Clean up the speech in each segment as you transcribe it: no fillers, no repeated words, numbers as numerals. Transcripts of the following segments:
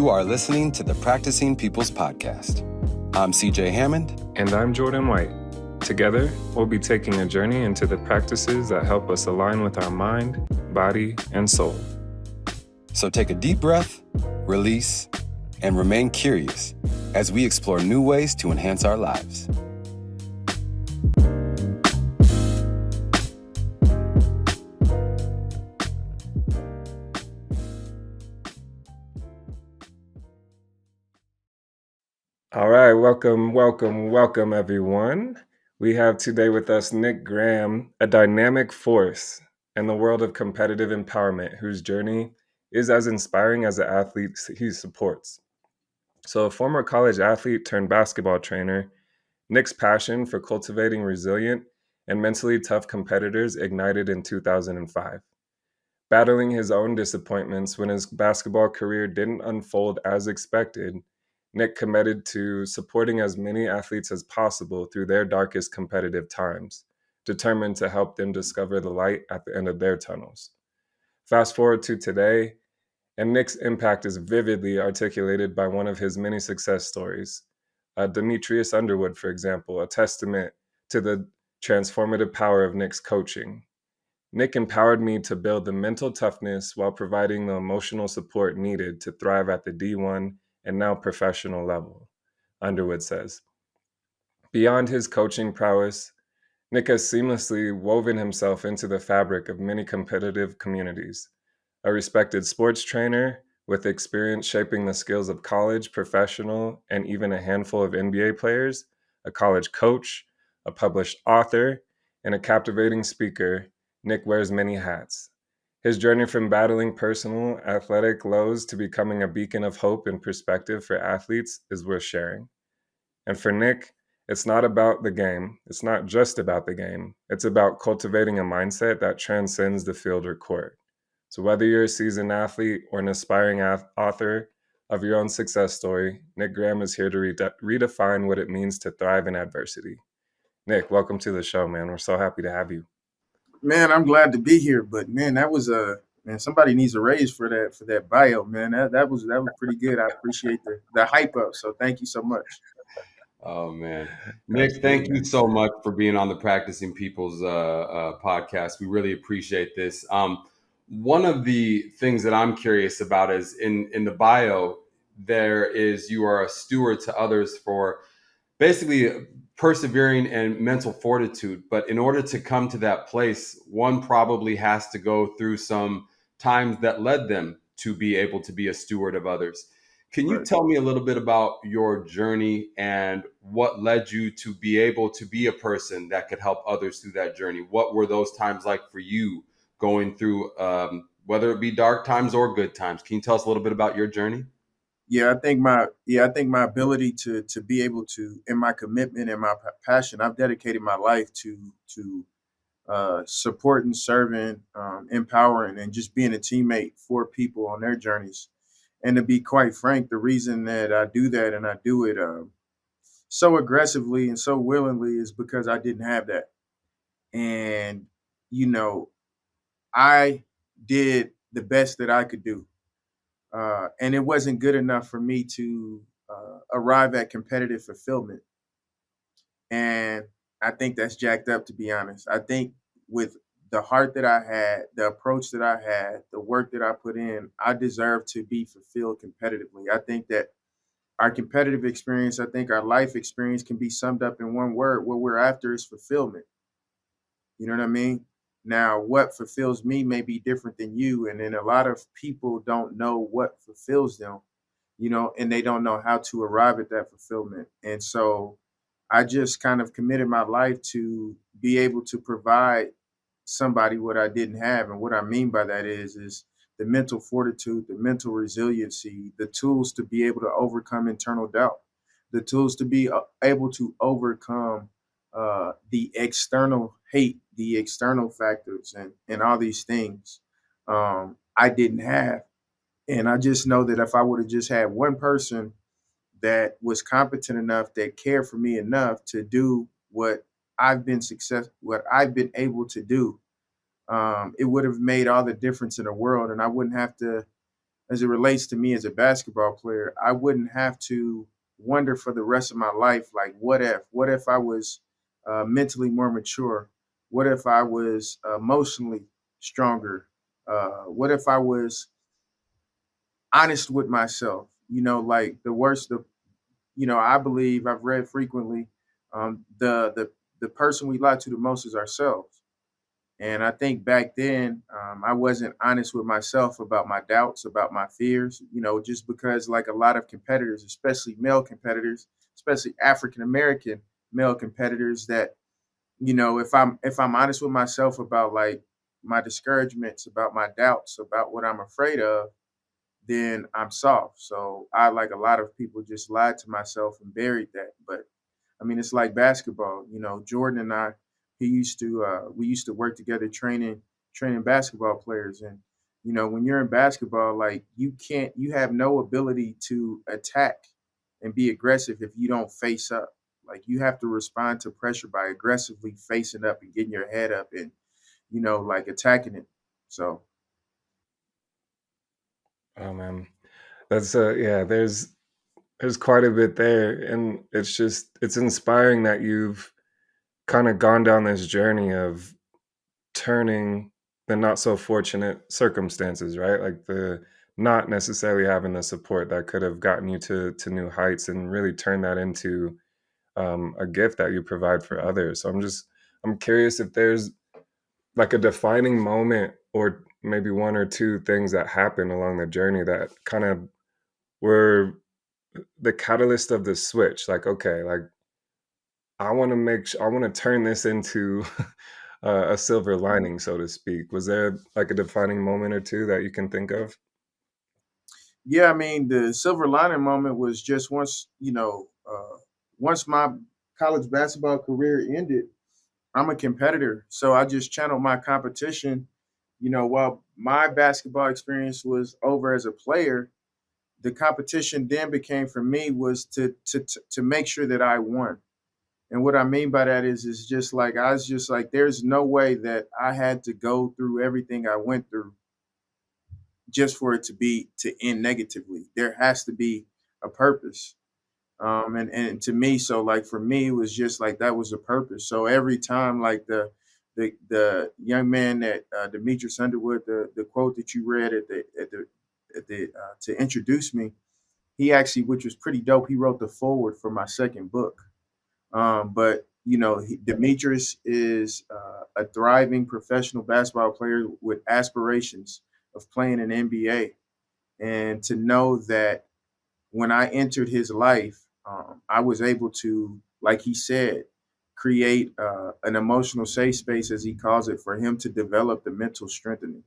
You are listening to the Practicing People's Podcast. I'm CJ Hammond. And I'm Jordan White. Together, we'll be taking a journey into the practices that help us align with our mind, body, and soul. So take a deep breath, release, and remain curious as we explore new ways to enhance our lives. All right, welcome, everyone. We have today with us Nick Graham, a dynamic force in the world of competitive empowerment, whose journey is as inspiring as the athletes he supports. So, a former college athlete turned basketball trainer, Nick's passion for cultivating resilient and mentally tough competitors ignited in 2005. Battling his own disappointments when his basketball career didn't unfold as expected, Nick committed to supporting as many athletes as possible through their darkest competitive times, determined to help them discover the light at the end of their tunnels. Fast forward to today, and Nick's impact is vividly articulated by one of his many success stories. Demetrius Underwood, for example, a testament to the transformative power of Nick's coaching. Nick empowered me to build the mental toughness while providing the emotional support needed to thrive at the D1 and now professional level, Underwood says. Beyond his coaching prowess, Nick has seamlessly woven himself into the fabric of many competitive communities. A respected sports trainer with experience shaping the skills of college, professional, and even a handful of NBA players, a college coach, a published author, and a captivating speaker, Nick wears many hats. His journey from battling personal athletic lows to becoming a beacon of hope and perspective for athletes is worth sharing. And for Nick, it's not about the game. It's not just about the game. It's about cultivating a mindset that transcends the field or court. So whether you're a seasoned athlete or an aspiring author of your own success story, Nick Graham is here to redefine what it means to thrive in adversity. Nick, welcome to the show, man. We're so happy to have you. Man, I'm glad to be here, but man, that was man. Somebody needs a raise for that bio, man. That was pretty good. I appreciate the hype up. So thank you so much. Oh man, Nick, thank you so much for being on the Practicing People's podcast. We really appreciate this. One of the things that I'm curious about is in the bio, there is you are a steward to others for basically persevering and mental fortitude. But in order to come to that place, one probably has to go through some times that led them to be able to be a steward of others. Can you tell me a little bit about your journey and what led you to be able to be a person that could help others through that journey? What were those times like for you going through, whether it be dark times or good times? Can you tell us a little bit about your journey? I think my ability to be able to, in my commitment and my passion, I've dedicated my life to supporting, serving, empowering, and just being a teammate for people on their journeys. And to be quite frank, the reason that I do that and I do it so aggressively and so willingly is because I didn't have that. And, I did the best that I could do. And it wasn't good enough for me to arrive at competitive fulfillment. And I think that's jacked up, to be honest. I think with the heart that I had, the approach that I had, the work that I put in, I deserve to be fulfilled competitively. I think that our competitive experience, I think our life experience can be summed up in one word. What we're after is fulfillment. You know what I mean? Now, what fulfills me may be different than you. And then a lot of people don't know what fulfills them, and they don't know how to arrive at that fulfillment. And so I just kind of committed my life to be able to provide somebody what I didn't have. And what I mean by that is the mental fortitude, the mental resiliency, the tools to be able to overcome internal doubt, the tools to be able to overcome the external hate, the external factors, and all these things I didn't have. And I just know that if I would have just had one person that was competent enough, that cared for me enough to do what I've been able to do, it would have made all the difference in the world. And I wouldn't have to as it relates to me as a basketball player, I wouldn't have to wonder for the rest of my life, like, what if I was mentally more mature? What if I was emotionally stronger? What if I was honest with myself? Like the worst of, I believe I've read frequently, the person we lie to the most is ourselves. And I think back then, I wasn't honest with myself about my doubts, about my fears, just because, like a lot of competitors, especially male competitors, especially African American male competitors, that, if I'm honest with myself about like my discouragements, about my doubts, about what I'm afraid of, then I'm soft. So I, like a lot of people, just lied to myself and buried that. But I mean, it's like basketball. Jordan and I, we used to work together training basketball players. And when you're in basketball, like you have no ability to attack and be aggressive if you don't face up. Like you have to respond to pressure by aggressively facing up and getting your head up and like attacking it. So Oh man, that's yeah. There's quite a bit there, and it's inspiring that you've kind of gone down this journey of turning the not so fortunate circumstances, right? Like the not necessarily having the support that could have gotten you to new heights, and really turn that into a gift that you provide for others. So I'm curious if there's like a defining moment or maybe one or two things that happened along the journey that kind of were the catalyst of the switch. Like, okay, like I want to turn this into a silver lining, so to speak. Was there like a defining moment or two that you can think of? yeah, I mean, the silver lining moment was just once my college basketball career ended. I'm a competitor, so I just channeled my competition. While my basketball experience was over as a player, the competition then became for me was to make sure that I won. And what I mean by that is just like I was just like, there's no way that I had to go through everything I went through just for it to end negatively. There has to be a purpose. And to me, so like for me, it was just like that was a purpose. So every time, like the young man that Demetrius Underwood, the quote that you read at the to introduce me, he actually, which was pretty dope, he wrote the foreword for my second book. But Demetrius is a thriving professional basketball player with aspirations of playing in NBA, and to know that when I entered his life, I was able to, like he said, create an emotional safe space, as he calls it, for him to develop the mental strengthening.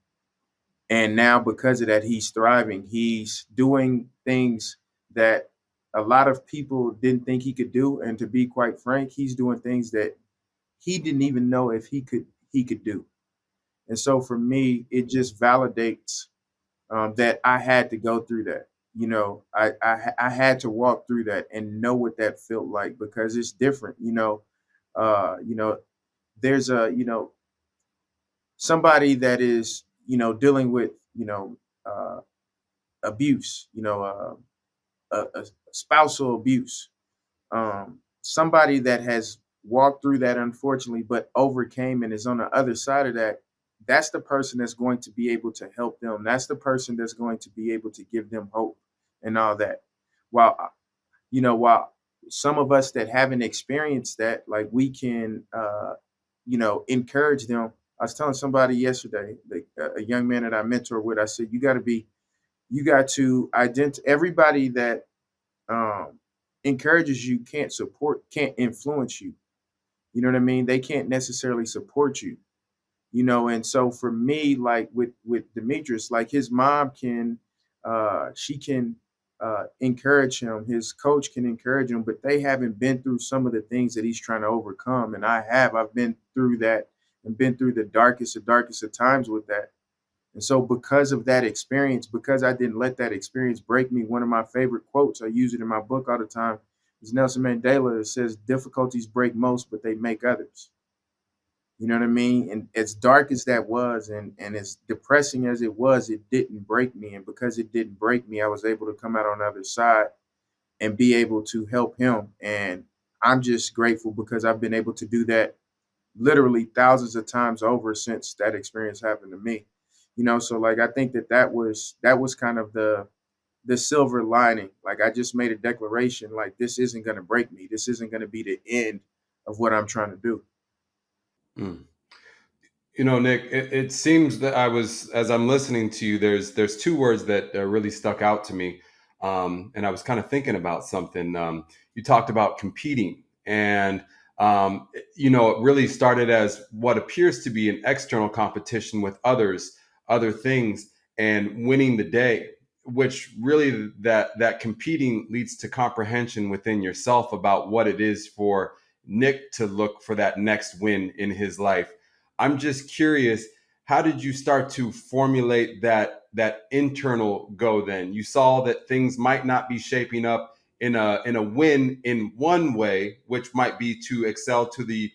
And now, because of that, he's thriving. He's doing things that a lot of people didn't think he could do. And to be quite frank, he's doing things that he didn't even know if he could do. And so for me, it just validates that I had to go through that. I had to walk through that and know what that felt like, because it's different. Uh, you know, there's somebody that is dealing with uh, abuse, a spousal abuse. Somebody that has walked through that, unfortunately, but overcame and is on the other side of that. That's the person that's going to be able to help them. That's the person that's going to be able to give them hope and all that. While while some of us that haven't experienced that, like we can, encourage them. I was telling somebody yesterday, like a young man that I mentor with, I said, you got to identify everybody that um, encourages you can't influence you. You know what I mean? They can't necessarily support you. And so for me, like with Demetrius, like his mom can, she can encourage him. His coach can encourage him, but they haven't been through some of the things that he's trying to overcome. And I have. I've been through that and been through the darkest of times with that. And so, because of that experience, because I didn't let that experience break me, one of my favorite quotes, I use it in my book all the time, is Nelson Mandela. It says, difficulties break most, but they make others. You know what I mean? And as dark as that was, and as depressing as it was, it didn't break me. And because it didn't break me, I was able to come out on the other side and be able to help him. And I'm just grateful because I've been able to do that literally thousands of times over since that experience happened to me. So like I think that was kind of the silver lining. Like I just made a declaration, like this isn't going to break me. This isn't going to be the end of what I'm trying to do. Mm. Nick, it seems that as I'm listening to you, there's two words that really stuck out to me, and I was kind of thinking about something. You talked about competing, and it really started as what appears to be an external competition with other things, and winning the day, which really that competing leads to comprehension within yourself about what it is for Nick to look for that next win in his life. I'm just curious, how did you start to formulate that internal go then? You saw that things might not be shaping up in a win in one way, which might be to excel to the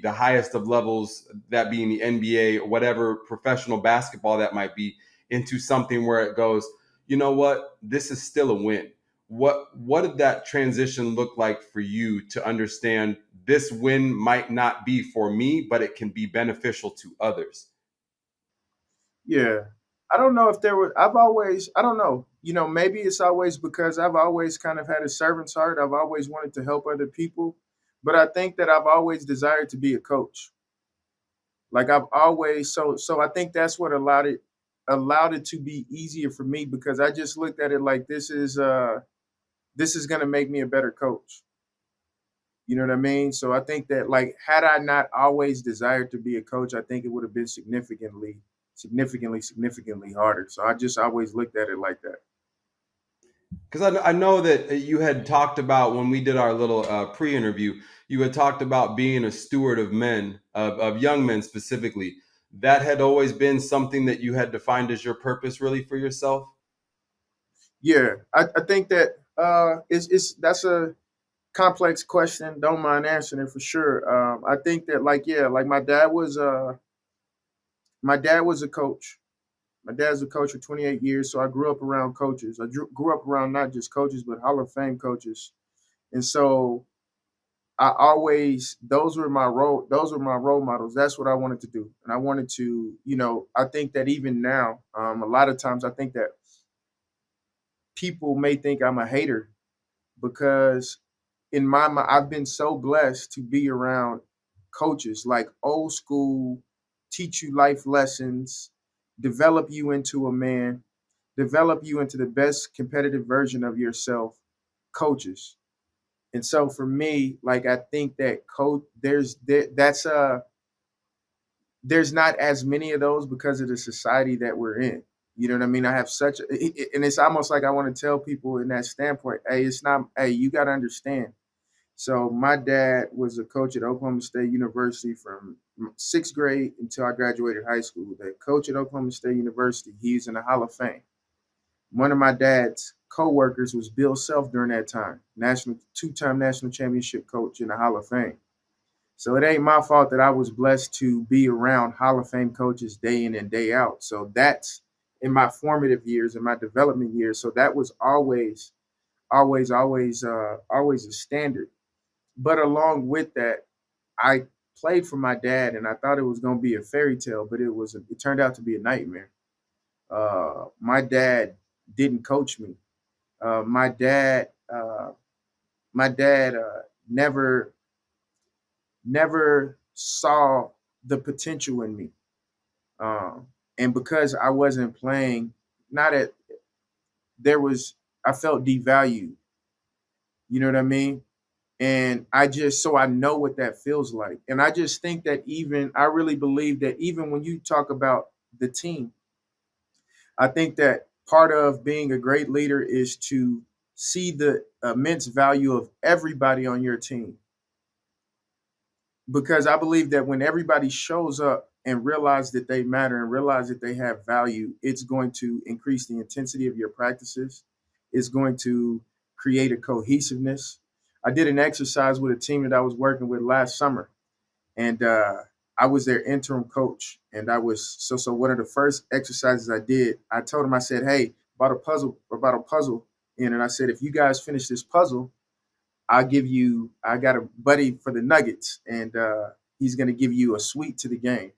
highest of levels, that being the NBA or whatever professional basketball that might be, into something where it goes, you know what, this is still a win. What did that transition look like for you to understand this win might not be for me, but it can be beneficial to others? Yeah. I don't know if there were, I don't know, maybe it's always because I've always kind of had a servant's heart. I've always wanted to help other people, but I think that I've always desired to be a coach. Like I've always, so I think that's what allowed it to be easier for me because I just looked at it like this is going to make me a better coach. You know what I mean? So I think that like had I not always desired to be a coach, I think it would have been significantly harder. So I just always looked at it like that. Because I know that you had talked about, when we did our little pre-interview, you had talked about being a steward of men, of young men specifically. That had always been something that you had defined as your purpose, really, for yourself. Yeah, I think that it's that's a complex question. Don't mind answering it for sure. I think that like yeah, like my dad was a coach. My dad's a coach for 28 years, so I grew up around coaches. I grew up around not just coaches but Hall of Fame coaches, and so I always those were my role models. That's what I wanted to do, and I wanted to I think that even now, a lot of times I think that people may think I'm a hater because in my mind, I've been so blessed to be around coaches like old school, teach you life lessons, develop you into a man, develop you into the best competitive version of yourself, coaches. And so for me, like I think that there's not as many of those because of the society that we're in. You know what I mean? I have and it's almost like I want to tell people in that standpoint, hey, it's not, hey, you got to understand. So my dad was a coach at Oklahoma State University from sixth grade until I graduated high school. The coach at Oklahoma State University, he's in the Hall of Fame. One of my dad's co-workers was Bill Self during that time, two-time national championship coach in the Hall of Fame. So it ain't my fault that I was blessed to be around Hall of Fame coaches day in and day out. So that's in my formative years, in my development years. So that was always a standard. But along with that, I played for my dad, and I thought it was going to be a fairy tale, but it turned out to be a nightmare. My dad didn't coach me. Uh, my dad, uh, my dad never saw the potential in me, and because I wasn't playing, not at there was I felt devalued. You know what I mean? And I know what that feels like. And I just think that I really believe that even when you talk about the team, I think that part of being a great leader is to see the immense value of everybody on your team. Because I believe that when everybody shows up and realize that they matter and realize that they have value, it's going to increase the intensity of your practices. It's going to create a cohesiveness. I did an exercise with a team that I was working with last summer, and I was their interim coach, and I was so one of the first exercises I did, I told them, I said, hey, about a puzzle in, and I said, if you guys finish this puzzle, I got a buddy for the Nuggets, and he's going to give you a suite to the game.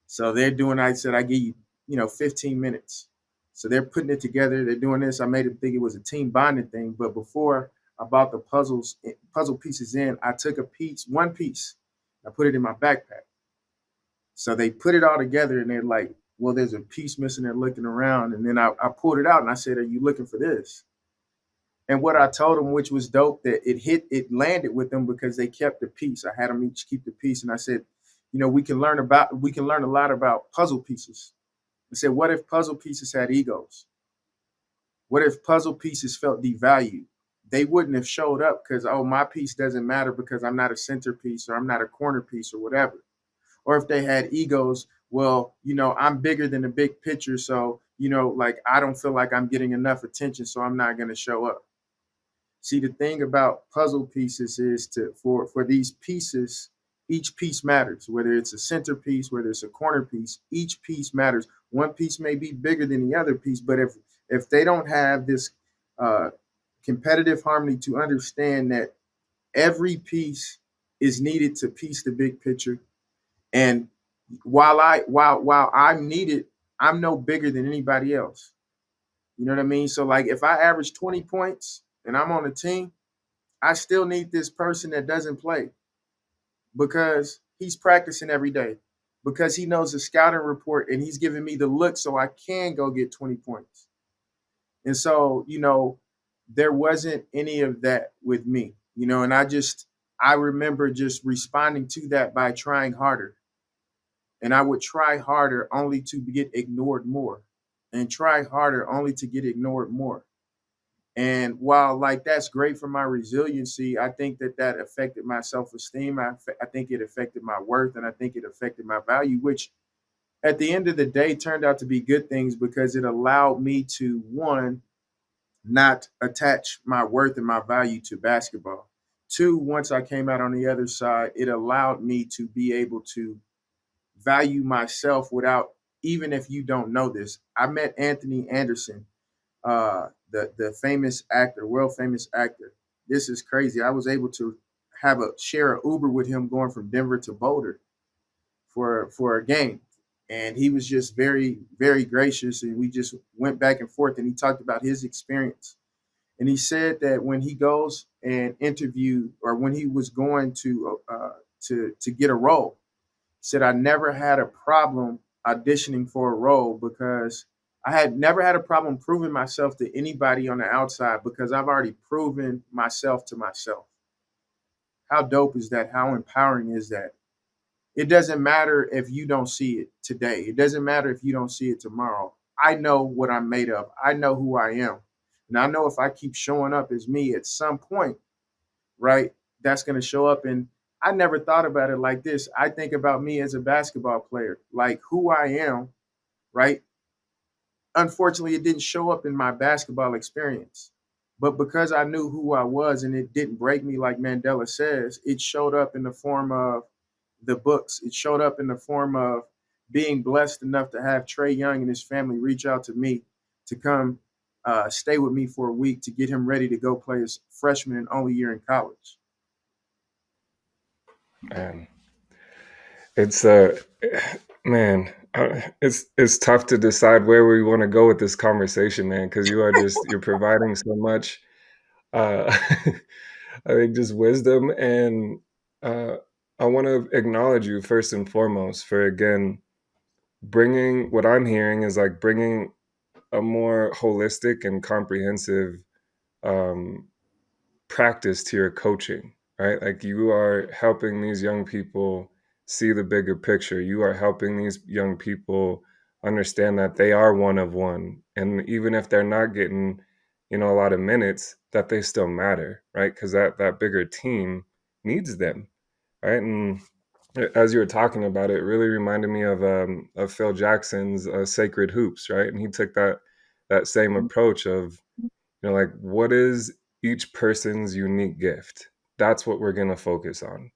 So they're doing, I said, I give you, 15 minutes. So they're putting it together. They're doing this. I made them think it was a team bonding thing. But before I brought the puzzle pieces in, I took one piece, I put it in my backpack. So they put it all together and they're like, well, there's a piece missing. They're looking around. And then I pulled it out and I said, are you looking for this? And what I told them, which was dope, that it landed with them because they kept the piece. I had them each keep the piece. And I said, we can learn a lot about puzzle pieces. I said, what if puzzle pieces had egos? What if puzzle pieces felt devalued? They wouldn't have showed up because, oh, my piece doesn't matter because I'm not a centerpiece or I'm not a corner piece or whatever. Or if they had egos, well, I'm bigger than the big picture. So, like I don't feel like I'm getting enough attention, so I'm not going to show up. See, the thing about puzzle pieces is for these pieces, each piece matters, whether it's a centerpiece, whether it's a corner piece, each piece matters. One piece may be bigger than the other piece, but if they don't have this uh, competitive harmony to understand that every piece is needed to piece the big picture, and while I'm needed, I'm no bigger than anybody else. You know what I mean? So like if I average 20 points and I'm on a team, I still need this person that doesn't play because he's practicing every day, because he knows the scouting report and he's giving me the look so I can go get 20 points. And so, there wasn't any of that with me, and I remember just responding to that by trying harder. And I would try harder only to get ignored more, and try harder only to get ignored more. And while like that's great for my resiliency, I think that affected my self-esteem. I think it affected my worth, and I think it affected my value, which at the end of the day turned out to be good things because it allowed me to, one, not attach my worth and my value to basketball. Two, once I came out on the other side, it allowed me to be able to value myself without, even if you don't know this. I met Anthony Anderson, the famous actor, world famous actor. This is crazy. I was able to share a Uber with him going from Denver to Boulder for a game, and he was just very, very gracious, and we just went back and forth, and he talked about his experience. And he said that when he goes and interview, or when he was going to get a role, he said, I never had a problem auditioning for a role because I had never had a problem proving myself to anybody on the outside because I've already proven myself to myself. How dope is that? How empowering is that? It doesn't matter if you don't see it today. It doesn't matter if you don't see it tomorrow. I know what I'm made of. I know who I am. And I know if I keep showing up as me at some point, right, that's going to show up. And I never thought about it like this. I think about me as a basketball player, like who I am, right? Unfortunately, it didn't show up in my basketball experience. But because I knew who I was and it didn't break me, like Mandela says, it showed up in the form of the books. It showed up in the form of being blessed enough to have Trey Young and his family reach out to me to come stay with me for a week to get him ready to go play his freshman and only year in college. Man, it's man, it's tough to decide where we want to go with this conversation, man, because you're providing so much. I think just wisdom, and I want to acknowledge you first and foremost for again bringing what I'm hearing is like bringing a more holistic and comprehensive um, practice to your coaching, right? Like you are helping these young people see the bigger picture. You are helping these young people understand that they are one of one. And even if they're not getting, a lot of minutes, that they still matter, right? Because that bigger team needs them, right? And as you were talking about it, really reminded me of Phil Jackson's Sacred Hoops, right? And he took that same approach of, like, what is each person's unique gift? That's what we're going to focus on.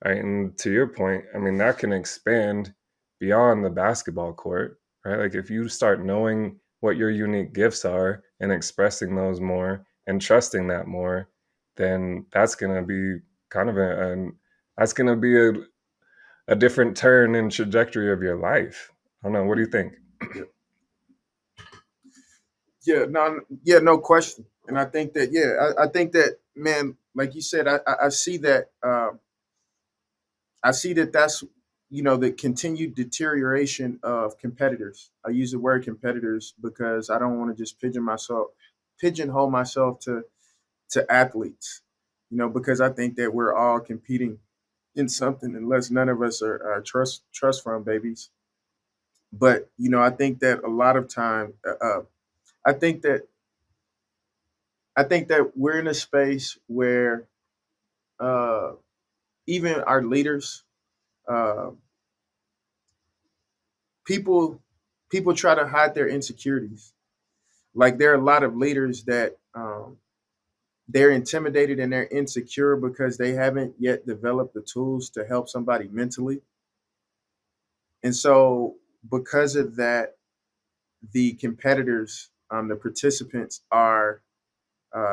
right? And to your point, I mean, that can expand beyond the basketball court, right? Like if you start knowing what your unique gifts are and expressing those more and trusting that more, then that's going to be kind of that's going to be a different turn in trajectory of your life. I don't know. What do you think? Yeah. No question. And I think that, I think that, man, like you said, I see that, that's, the continued deterioration of competitors. I use the word competitors because I don't want to just pigeonhole myself to athletes, because I think that we're all competing in something, unless none of us are trust fund babies. But I think that a lot of time, I think that we're in a space where, uh, even our leaders, uh, people people try to hide their insecurities. Like there are a lot of leaders that, they're intimidated and they're insecure because they haven't yet developed the tools to help somebody mentally. And so because of that, the competitors, the participants are,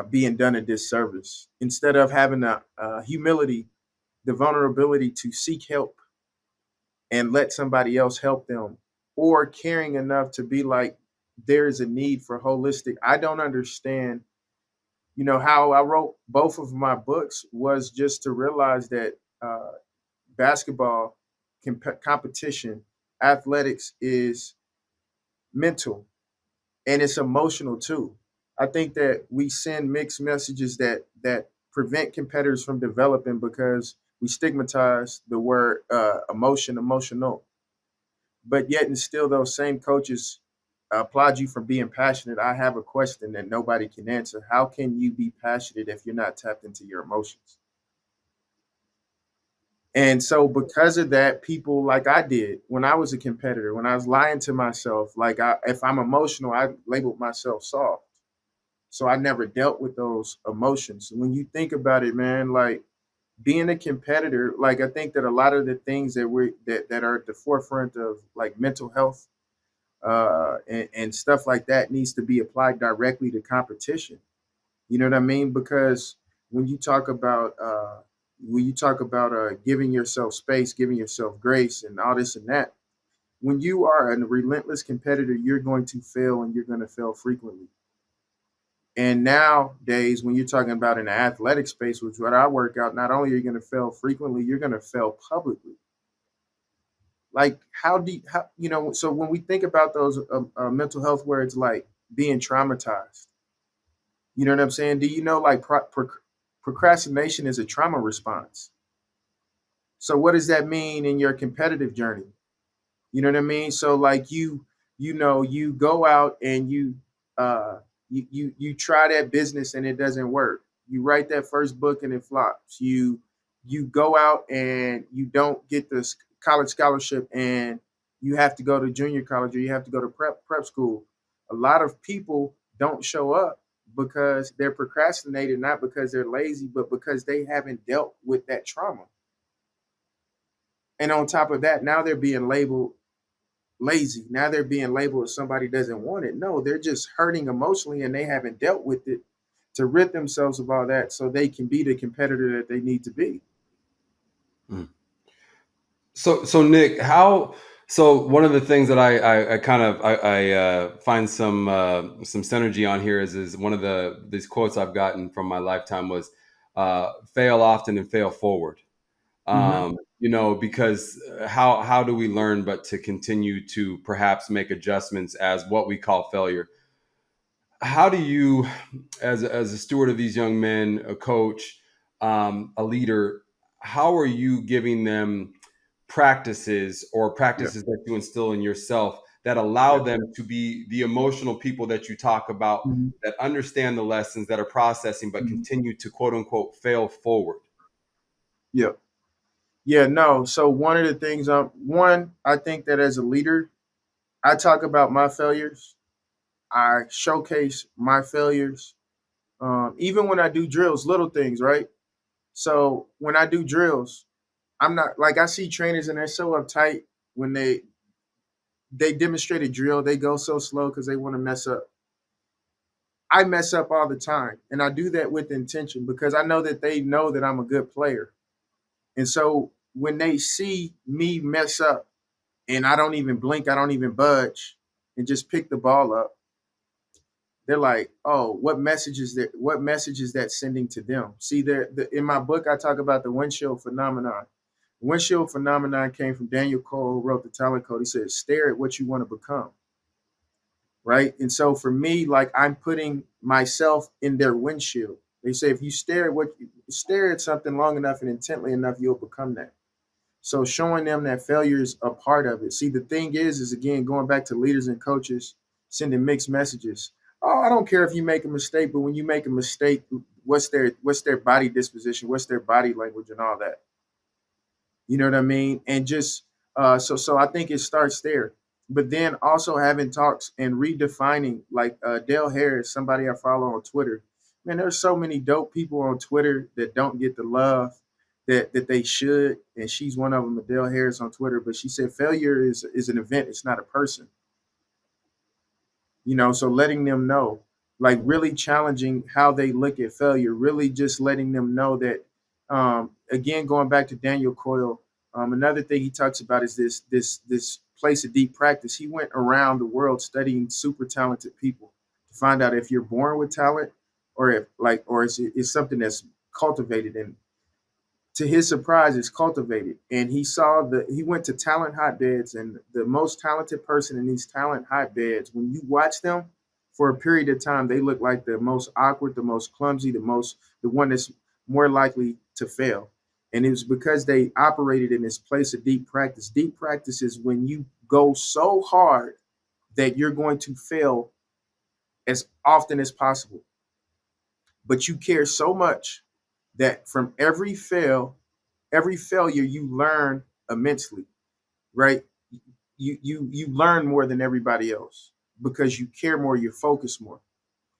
being done a disservice. Instead of having the, humility, the vulnerability to seek help and let somebody else help them, or caring enough to be like, there's a need for holistic. I don't understand. How I wrote both of my books was just to realize that, basketball competition, athletics is mental and it's emotional too. I think that we send mixed messages that prevent competitors from developing because we stigmatize the word, emotional. But yet and still, those same coaches applaud you for being passionate. I have a question that nobody can answer. How can you be passionate if you're not tapped into your emotions? And so, because of that, people like I did when I was a competitor, when I was lying to myself, like if I'm emotional, I labeled myself soft. So I never dealt with those emotions. When you think about it, man, like being a competitor, like I think that a lot of the things that are at the forefront of like mental health, and stuff like that needs to be applied directly to competition. You know what I mean? Because when you talk about giving yourself space, giving yourself grace, and all this and that, when you are a relentless competitor, you're going to fail, and you're going to fail frequently. And nowadays, when you're talking about an athletic space, which is what I work out, not only are you going to fail frequently, you're going to fail publicly. Like so when we think about those, mental health words like being traumatized, you know what I'm saying? Do you know like procrastination is a trauma response? So what does that mean in your competitive journey? You know what I mean? So like you go out and you try that business and it doesn't work. You write that first book and it flops. You go out and you don't get the college scholarship and you have to go to junior college or you have to go to prep school. A lot of people don't show up because they're procrastinating, not because they're lazy, but because they haven't dealt with that trauma. And on top of that, now they're being labeled lazy. Now they're being labeled as somebody doesn't want it. No, they're just hurting emotionally and they haven't dealt with it to rid themselves of all that so they can be the competitor that they need to be. Mm. So Nick, so one of the things that I kind of find some synergy on here is one of these quotes I've gotten from my lifetime was fail often and fail forward. Mm-hmm. Because how do we learn but to continue to perhaps make adjustments as what we call failure? How do you, as a steward of these young men, a coach, a leader, how are you giving them Yeah. practices that you instill in yourself that allow Yeah. them to be the emotional people that you talk about, Mm-hmm. that understand the lessons, that are processing, but Mm-hmm. continue to quote unquote fail forward? Yeah. Yeah. No. So one of the things, I think that as a leader, I talk about my failures. I showcase my failures. Even when I do drills, little things, right? So when I do drills, I'm not like, I see trainers and they're so uptight when they demonstrate a drill, they go so slow because they want to mess up. I mess up all the time, and I do that with intention because I know that they know that I'm a good player. And so when they see me mess up and I don't even blink, I don't even budge and just pick the ball up, they're like, "Oh, what message is that? What message is that sending to them?" See, in my book, I talk about the windshield phenomenon. The windshield phenomenon came from Daniel Cole, who wrote the Talent Code. He said, "Stare at what you want to become." Right. And so for me, like, I'm putting myself in their windshield. They say if you stare at something long enough and intently enough, you'll become that. So showing them that failure is a part of it. See, the thing is again, going back to leaders and coaches sending mixed messages. Oh, I don't care if you make a mistake, but when you make a mistake, what's their body disposition? What's their body language and all that? You know what I mean? And just so I think it starts there. But then also having talks and redefining, like Dale Harris, somebody I follow on Twitter. Man, there's so many dope people on Twitter that don't get the love that they should. And she's one of them, Dale Harris on Twitter. But she said failure is an event, it's not a person. So letting them know, like, really challenging how they look at failure, really just letting them know that, again, going back to Daniel Coyle, another thing he talks about is this place of deep practice. He went around the world studying super talented people to find out if you're born with talent or is something that's cultivated. And to his surprise, it's cultivated. And he went to talent hotbeds, and the most talented person in these talent hotbeds, when you watch them for a period of time, they look like the most awkward, the most clumsy, the one that's more likely to fail. And it was because they operated in this place of deep practice. Deep practice is when you go so hard that you're going to fail as often as possible. But you care so much that from every failure you learn immensely, right? You learn more than everybody else because you care more, you focus more.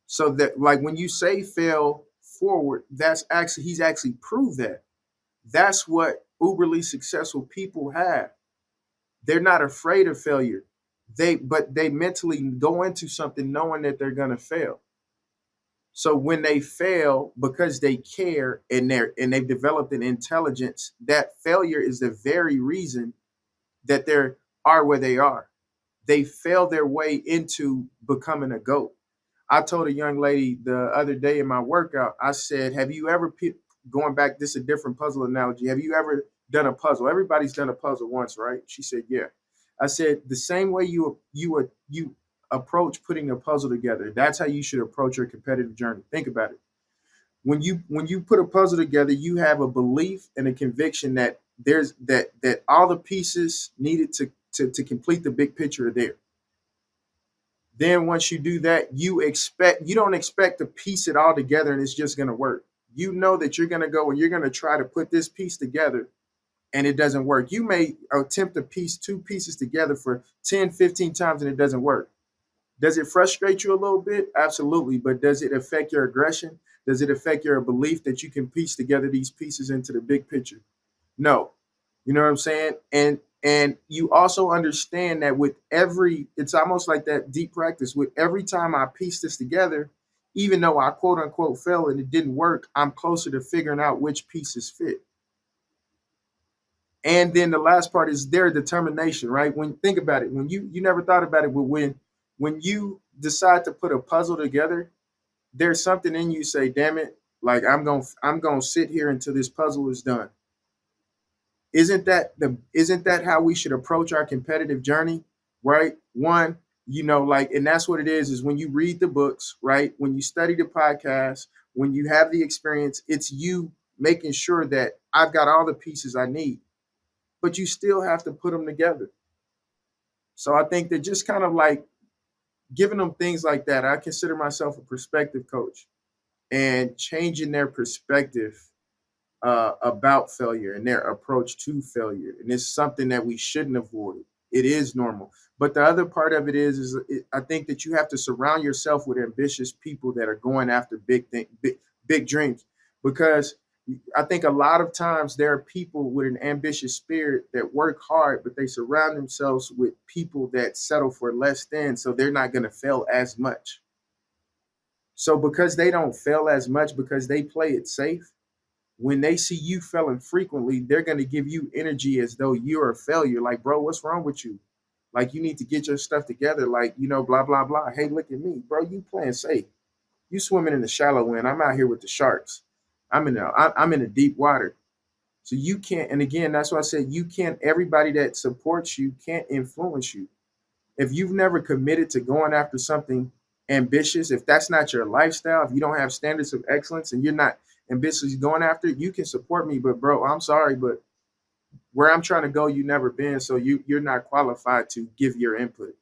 So that, like, when you say fail forward, he's actually proved that. That's what uberly successful people have. They're not afraid of failure. But they mentally go into something knowing that they're gonna fail. So when they fail because they care and they've developed an intelligence, that failure is the very reason that they are where they are. They fail their way into becoming a GOAT. I told a young lady the other day in my workout, I said, have you ever, going back, this is a different puzzle analogy, have you ever done a puzzle? Everybody's done a puzzle once, right? She said, yeah. I said, the same way you approach putting a puzzle together, that's how you should approach your competitive journey. Think about it. When you put a puzzle together, you have a belief and a conviction that that all the pieces needed to complete the big picture are there. Then once you do that, you don't expect to piece it all together and it's just going to work. You know that you're going to go and you're going to try to put this piece together and it doesn't work. You may attempt to piece two pieces together for 10, 15 times and it doesn't work. Does it frustrate you a little bit? Absolutely. But does it affect your aggression? Does it affect your belief that you can piece together these pieces into the big picture? No. You know what I'm saying? And you also understand that it's almost like that deep practice. With every time I piece this together, even though I quote unquote fell and it didn't work, I'm closer to figuring out which pieces fit. And then the last part is their determination, right? Think about it, when you never thought about it, but when you decide to put a puzzle together, there's something in you say, damn it, like I'm gonna sit here until this puzzle is done. Isn't that how we should approach our competitive journey, right? One, like, and that's what it is when you read the books, right? When you study the podcast, when you have the experience, it's you making sure that I've got all the pieces I need, but you still have to put them together. So I think that just kind of like giving them things like that, I consider myself a perspective coach, and changing their perspective about failure and their approach to failure. And it's something that we shouldn't avoid. It is normal. But the other part of it is I think that you have to surround yourself with ambitious people that are going after big dreams, because I think a lot of times there are people with an ambitious spirit that work hard, but they surround themselves with people that settle for less than, so they're not going to fail as much. So because they don't fail as much, because they play it safe, when they see you failing frequently, they're going to give you energy as though you're a failure. Like, bro, what's wrong with you? Like, you need to get your stuff together. Like, blah, blah, blah. Hey, look at me, bro. You playing safe. You swimming in the shallow end. I'm out here with the sharks. I'm in the deep water. So you can't, and again, that's why I said you can't, everybody that supports you can't influence you. If you've never committed to going after something ambitious, if that's not your lifestyle, if you don't have standards of excellence and you're not ambitiously going after it, you can support me. But bro, I'm sorry, but where I'm trying to go, you've never been. So you're not qualified to give your input.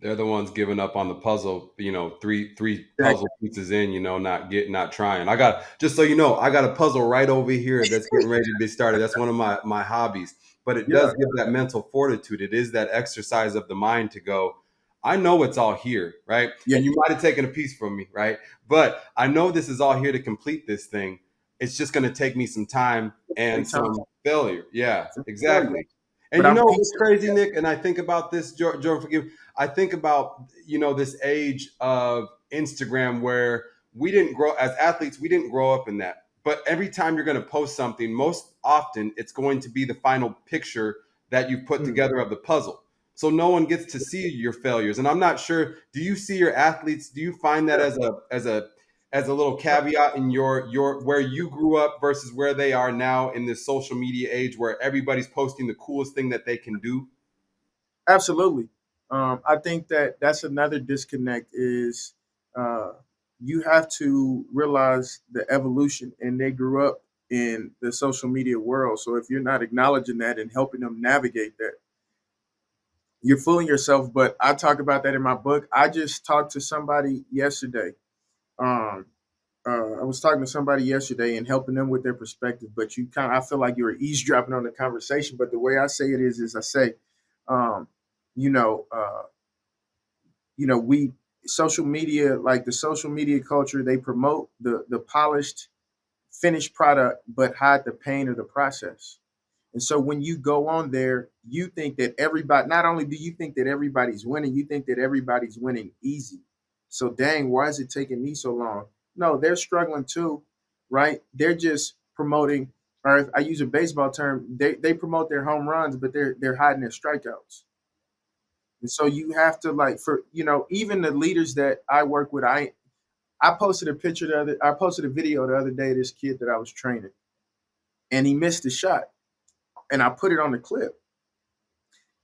They're the ones giving up on the puzzle, three Exactly. puzzle pieces in, not trying. I got, just so you know, I got a puzzle right over here that's getting ready to be started. That's one of my hobbies. But it Yeah. does give that mental fortitude. It is that exercise of the mind to go, I know it's all here, right? Yeah. And you might have taken a piece from me, right? But I know this is all here to complete this thing. It's just going to take me some time and Take time. some failure. Yeah, Some failure. exactly. And But you I'm know what's piecing. crazy, Nick? And I think about this, Jordan, forgive me. I think about, this age of Instagram where we didn't grow as athletes, we didn't grow up in that. But every time you're going to post something, most often it's going to be the final picture that you put Mm. together of the puzzle. So no one gets to see your failures. And I'm not sure, do you see your athletes, do you find that Yeah. as a little caveat in your where you grew up versus where they are now in this social media age where everybody's posting the coolest thing that they can do? Absolutely. I think that that's another disconnect is uh, you have to realize the evolution, and they grew up in the social media world. So if you're not acknowledging that and helping them navigate that, you're fooling yourself. But I talk about that in my book. I just talked to somebody yesterday. Um, I was talking to somebody yesterday and helping them with their perspective. But I feel like you were eavesdropping on the conversation. But the way I say it is I say, um, you know. We social media, like the social media culture, they promote the polished finished product but hide the pain of the process. And so when you go on there, you think that everybody, not only do you think that everybody's winning, you think that everybody's winning easy. So dang, why is it taking me so long? No, they're struggling too, right? They're just promoting, or if I use a baseball term, they promote their home runs, but they're hiding their strikeouts. And so you have to, like, for even the leaders that I work with, I posted a I posted a video the other day of this kid that I was training, and he missed a shot, and I put it on the clip,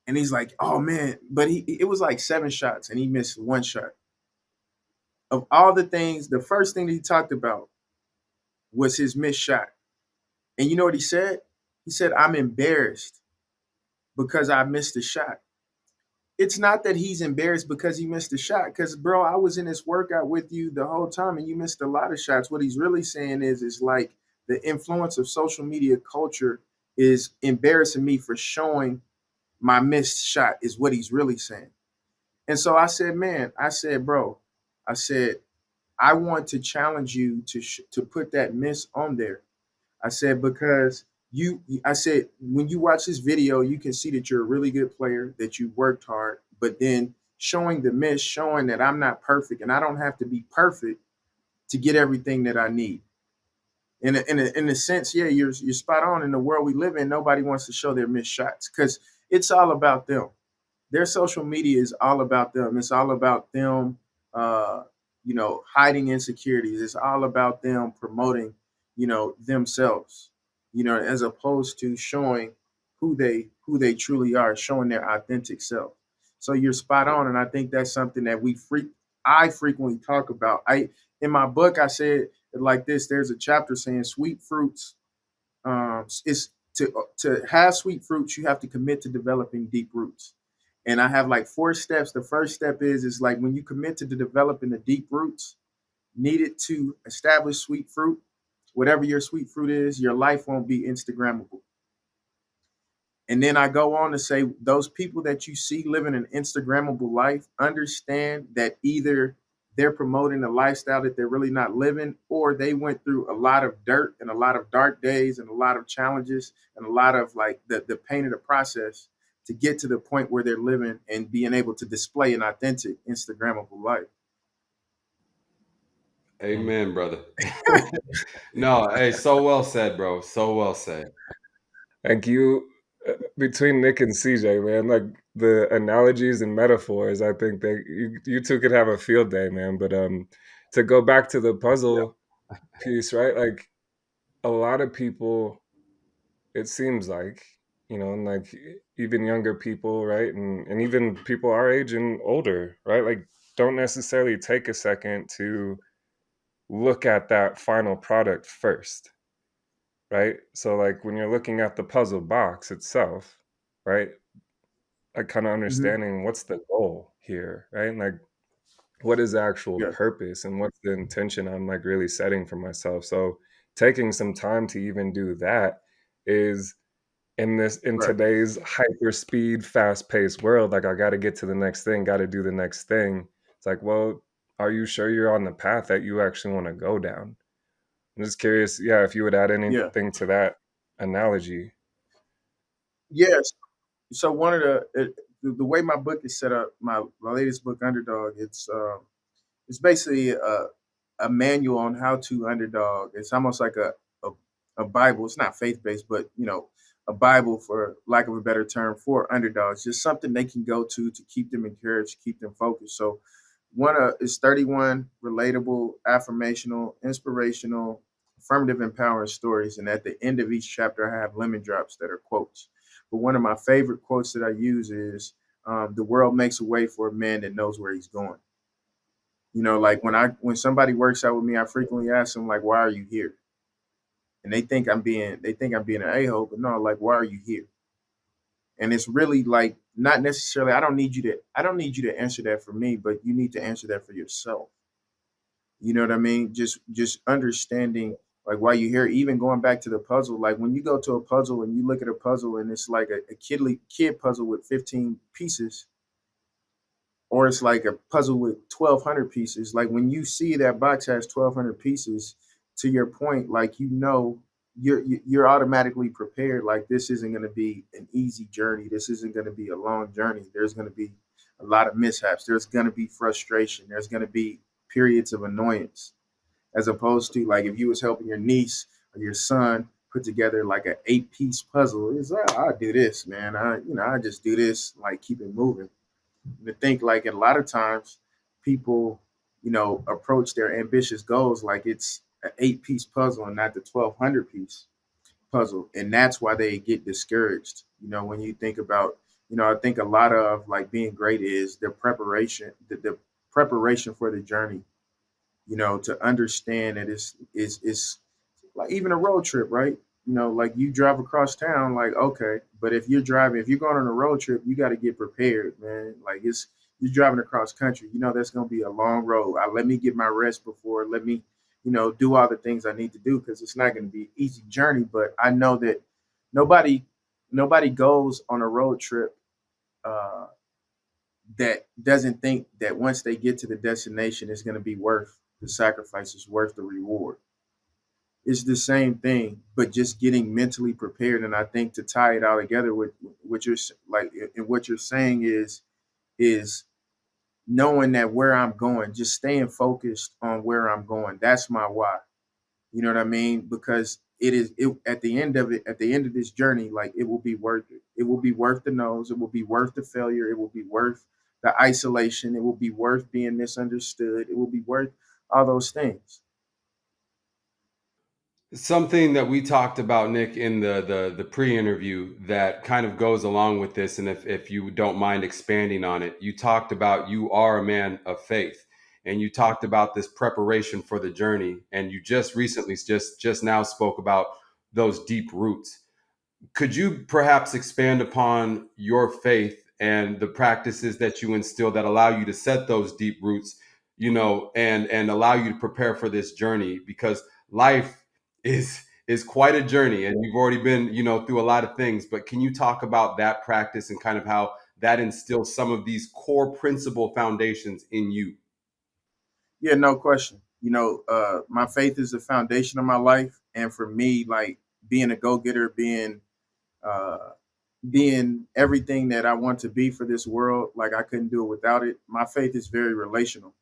and he's like, "Oh man," but it was like 7 shots, and he missed one shot. Of all the things, the first thing that he talked about was his missed shot, and you know what he said? He said, "I'm embarrassed because I missed a shot." It's not that he's embarrassed because he missed a shot. Because, bro, I was in this workout with you the whole time, and you missed a lot of shots. What he's really saying is like the influence of social media culture is embarrassing me for showing my missed shot. Is what he's really saying. And so I said, man, I said, bro, I said, I want to challenge you to put that miss on there. I said, because I said, when you watch this video, you can see that you're a really good player, that you worked hard, but then showing the miss, showing that I'm not perfect and I don't have to be perfect to get everything that I need. In a sense, yeah, you're spot on. In the world we live in, nobody wants to show their missed shots because it's all about them. Their social media is all about them. It's all about them, uh, hiding insecurities. It's all about them promoting, themselves, as opposed to showing who they truly are, showing their authentic self. So you're spot on, and I think that's something that I frequently talk about. In my book, I said it like this. There's a chapter saying sweet fruits. Is to have sweet fruits, you have to commit to developing deep roots. And I have like 4 steps. The first step is like when you commit to developing the deep roots needed to establish sweet fruit, whatever your sweet fruit is, your life won't be Instagrammable. And then I go on to say those people that you see living an Instagrammable life understand that either they're promoting a lifestyle that they're really not living, or they went through a lot of dirt and a lot of dark days and a lot of challenges and a lot of like the pain of the process to get to the point where they're living and being able to display an authentic Instagrammable life. Amen, brother. No, hey, so well said, bro. So well said. Like you, between Nick and CJ, man, like the analogies and metaphors, I think that you two could have a field day, man. But to go back to the Yeah. puzzle piece, right? Like a lot of people, it seems like, and like even younger people, right, and even people our age and older, right, like don't necessarily take a second to look at that final product first, right? So like when you're looking at the puzzle box itself, right, like kind of Hmm. understanding what's the goal here, right? And like what is the actual Yeah. purpose and what's the intention I'm like really setting for myself. So taking some time to even do that is in Right. today's hyper speed, fast paced world, like I got to get to the next thing, got to do the next thing. It's like, well, are you sure you're on the path that you actually want to go down? I'm just curious, yeah, if you would add Yeah. anything to that analogy. Yes. So one of the way my book is set up, my latest book, Underdog, it's basically a manual on how to underdog. It's almost like a, a Bible. It's not faith based, but a Bible, for lack of a better term, for underdogs. Just something they can go to keep them encouraged, keep them focused. So one is 31 relatable, affirmational, inspirational, affirmative, empowering stories. And at the end of each chapter, I have lemon drops that are quotes. But one of my favorite quotes that I use is, "The world makes a way for a man that knows where he's going." Like when somebody works out with me, I frequently ask them like, "Why are you here?" And they think I'm being an a-hole, but no, like, why are you here? And it's really like not necessarily, I don't need you to answer that for me, but you need to answer that for yourself. You know what I mean? Just understanding like why you're here. Even going back to the puzzle, like when you go to a puzzle and you look at a puzzle and it's like a kid puzzle with 15 pieces, or it's like a puzzle with 1,200 pieces. Like when you see that box has 1,200 pieces, to your point, like you're automatically prepared. Like this isn't going to be an easy journey. This isn't going to be a long journey. There's going to be a lot of mishaps. There's going to be frustration. There's going to be periods of annoyance, as opposed to like if you was helping your niece or your son put together like an 8-piece puzzle. It's like, I do this, man. I just do this, like keep it moving. To think like a lot of times people, approach their ambitious goals like it's an 8-piece puzzle and not the 1,200-piece puzzle, and that's why they get discouraged. When you think about, I think a lot of like being great is the preparation for the journey. To understand that is like even a road trip, right? Like you drive across town, like okay, but if you're going on a road trip, you got to get prepared, man. Like you're driving across country, that's going to be a long road. Let me get my rest before, let me, do all the things I need to do because it's not going to be an easy journey. But I know that nobody, nobody goes on a road trip uh, that doesn't think that once they get to the destination, it's going to be worth the sacrifice, is worth the reward. It's the same thing, but just getting mentally prepared. And I think to tie it all together with what you're like, and what you're saying is knowing that where I'm going, just staying focused on where I'm going. That's my why. You know what I mean? Because at the end of it, at the end of this journey, like it will be worth it. It will be worth the nose. It will be worth the failure. It will be worth the isolation. It will be worth being misunderstood. It will be worth all those things. Something that we talked about, Nick, in the pre-interview that kind of goes along with this, and if you don't mind expanding on it, you talked about you are a man of faith, and you talked about this preparation for the journey, and you just recently just now spoke about those deep roots. Could you perhaps expand upon your faith and the practices that you instill that allow you to set those deep roots, and allow you to prepare for this journey? Because life is quite a journey, and you've already been, through a lot of things. But can you talk about that practice and kind of how that instills some of these core principle foundations in you? Yeah, no question. My faith is the foundation of my life, and for me, like being a go getter, uh, being everything that I want to be for this world, like I couldn't do it without it. My faith is very relational.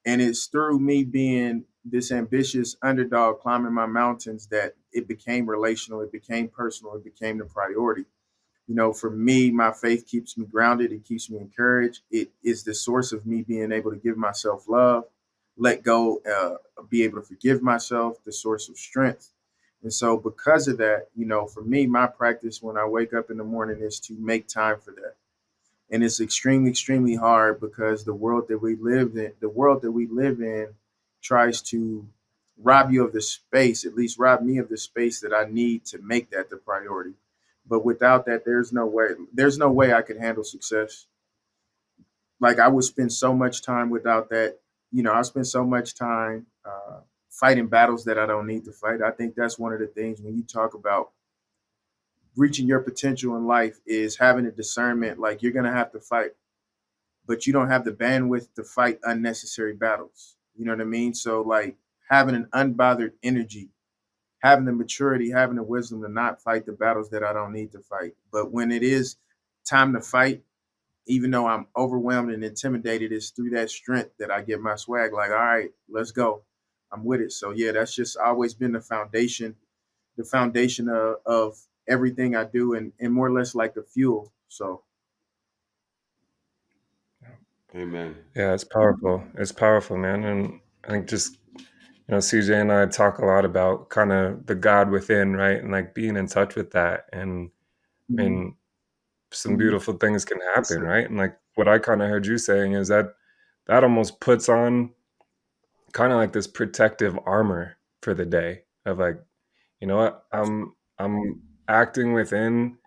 And it's through me being this ambitious underdog climbing my mountains that it became relational, it became personal, it became the priority. For me, my faith keeps me grounded, it keeps me encouraged. It is the source of me being able to give myself love, let go, be able to forgive myself, the source of strength. And so, because of that, for me, my practice when I wake up in the morning is to make time for that. And it's extremely, extremely hard because the world that we live in tries to rob you of the space, at least rob me of the space that I need to make that the priority. But without that, there's no way I could handle success. Like I would spend so much time without that. I spend so much time fighting battles that I don't need to fight. I think that's one of the things when you talk about reaching your potential in life is having a discernment. Like you're gonna have to fight, but you don't have the bandwidth to fight unnecessary battles. You know what I mean? So like having an unbothered energy, having the maturity, having the wisdom to not fight the battles that I don't need to fight. But when it is time to fight, even though I'm overwhelmed and intimidated, it's through that strength that I get my swag. Like, all right, let's go. I'm with it. So yeah, that's just always been the foundation of everything I do, and more or less like the fuel. So Amen. Yeah, it's powerful. It's powerful, man. And I think just, CJ and I talk a lot about kind of the God within, right? And like being in touch with that. And I mhm, mean, some beautiful things can happen, right? And like what I kind of heard you saying is that that almost puts on kind of like this protective armor for the day of like, you know what, I'm acting within,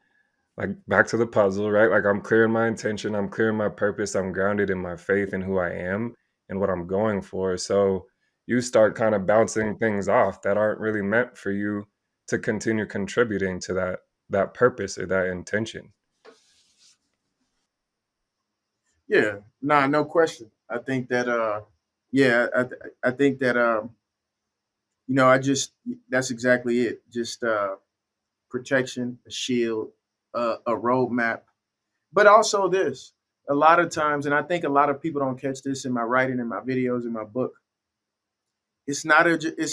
like back to the puzzle, right? Like I'm clear in my intention, I'm clear in my purpose, I'm grounded in my faith and who I am and what I'm going for. So you start kind of bouncing things off that aren't really meant for you to continue contributing to that purpose or that intention. yeah, nah, no question. I think that yeah, I think that I just that's exactly it. Just protection, a shield, a roadmap, but also this. A lot of times, and I think a lot of people don't catch this in my writing, in my videos, in my book. It's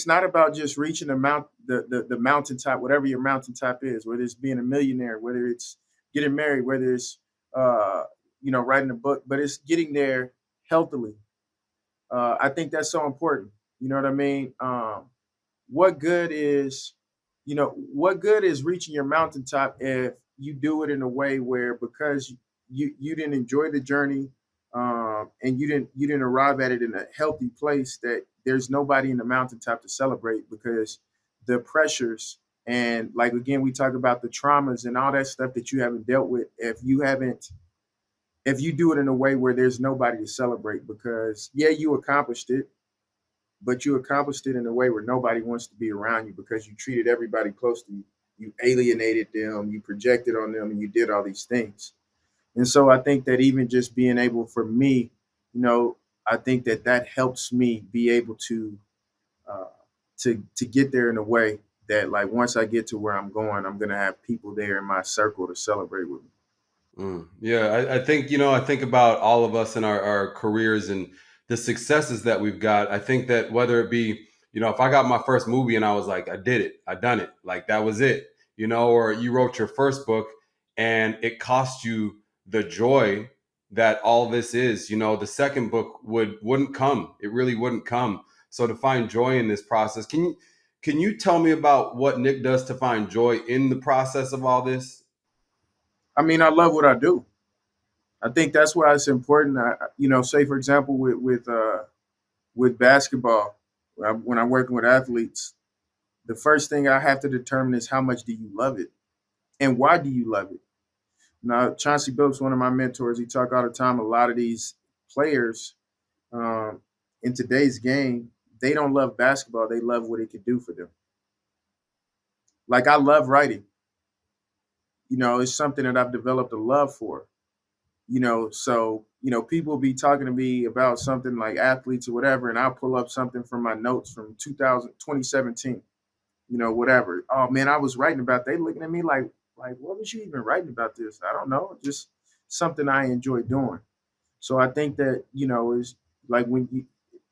not about just reaching the mountaintop, whatever your mountaintop is, whether it's being a millionaire, whether it's getting married, whether it's uh, writing a book, but it's getting there healthily. I think that's so important. You know what I mean? What good is what good is reaching your mountaintop if you do it in a way where because you didn't enjoy the journey, and you didn't arrive at it in a healthy place, that there's nobody in the mountaintop to celebrate because the pressures, and like again we talk about the traumas and all that stuff that you haven't dealt with. If you do it in a way where there's nobody to celebrate, because yeah, you accomplished it, but you accomplished it in a way where nobody wants to be around you because you treated everybody close to you. You alienated them, you projected on them, and you did all these things. And so I think that even just being able, for me, you know, I think that that helps me be able uh, to get there in a way that, like, once I get to where I'm going, I'm gonna have people there in my circle to celebrate with me. Yeah, I think, I think about all of us in our careers and the successes that we've got. I think that whether it be, if I got my first movie and I was like, I did it, I done it, like that was it, or you wrote your first book and it cost you the joy that all this is, the second book wouldn't come. It really wouldn't come. So to find joy in this process, can you tell me about what Nick does to find joy in the process of all this? I mean, I love what I do. I think that's why it's important. Say for example, with basketball, when I'm working with athletes, the first thing I have to determine is how much do you love it and why do you love it. Now, Chauncey Billups, one of my mentors, he talk all the time. A lot of these players um, in today's game, they don't love basketball. They love what it can do for them. Like I love writing. It's something that I've developed a love for. So people be talking to me about something like athletes or whatever, and I'll pull up something from my notes from 2017, whatever. Oh man, I was writing about. They looking at me like, what was you even writing about this? I don't know, just something I enjoy doing. So I think that is like when you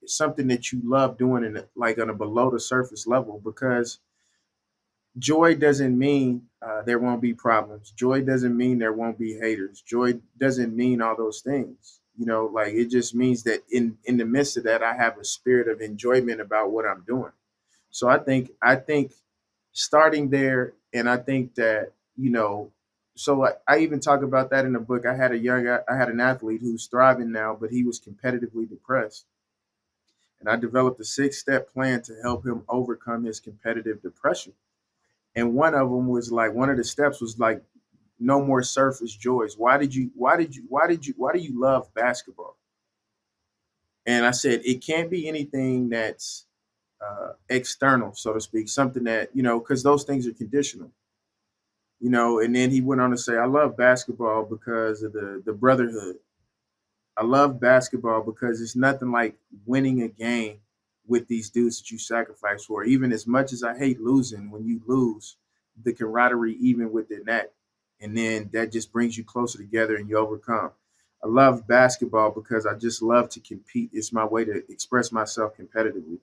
it's something that you love doing in like on a below the surface level, because joy doesn't mean there won't be problems. Joy doesn't mean there won't be haters. Joy doesn't mean all those things. Like it just means that in the midst of that, I have a spirit of enjoyment about what I'm doing. So I think starting there, and I think that so I even talk about that in the book. I had an athlete who's thriving now, but he was competitively depressed, and I developed a 6-step plan to help him overcome his competitive depression. And one of the steps was like no more surface joys. Why do you love basketball? And I said it can't be anything that's external, so to speak, something that because those things are conditional. And then he went on to say, I love basketball because of the brotherhood. I love basketball because it's nothing like winning a game with these dudes that you sacrifice for. Even as much as I hate losing, when you lose, the camaraderie even within that, and then that just brings you closer together and you overcome. I love basketball because I just love to compete. It's my way to express myself competitively.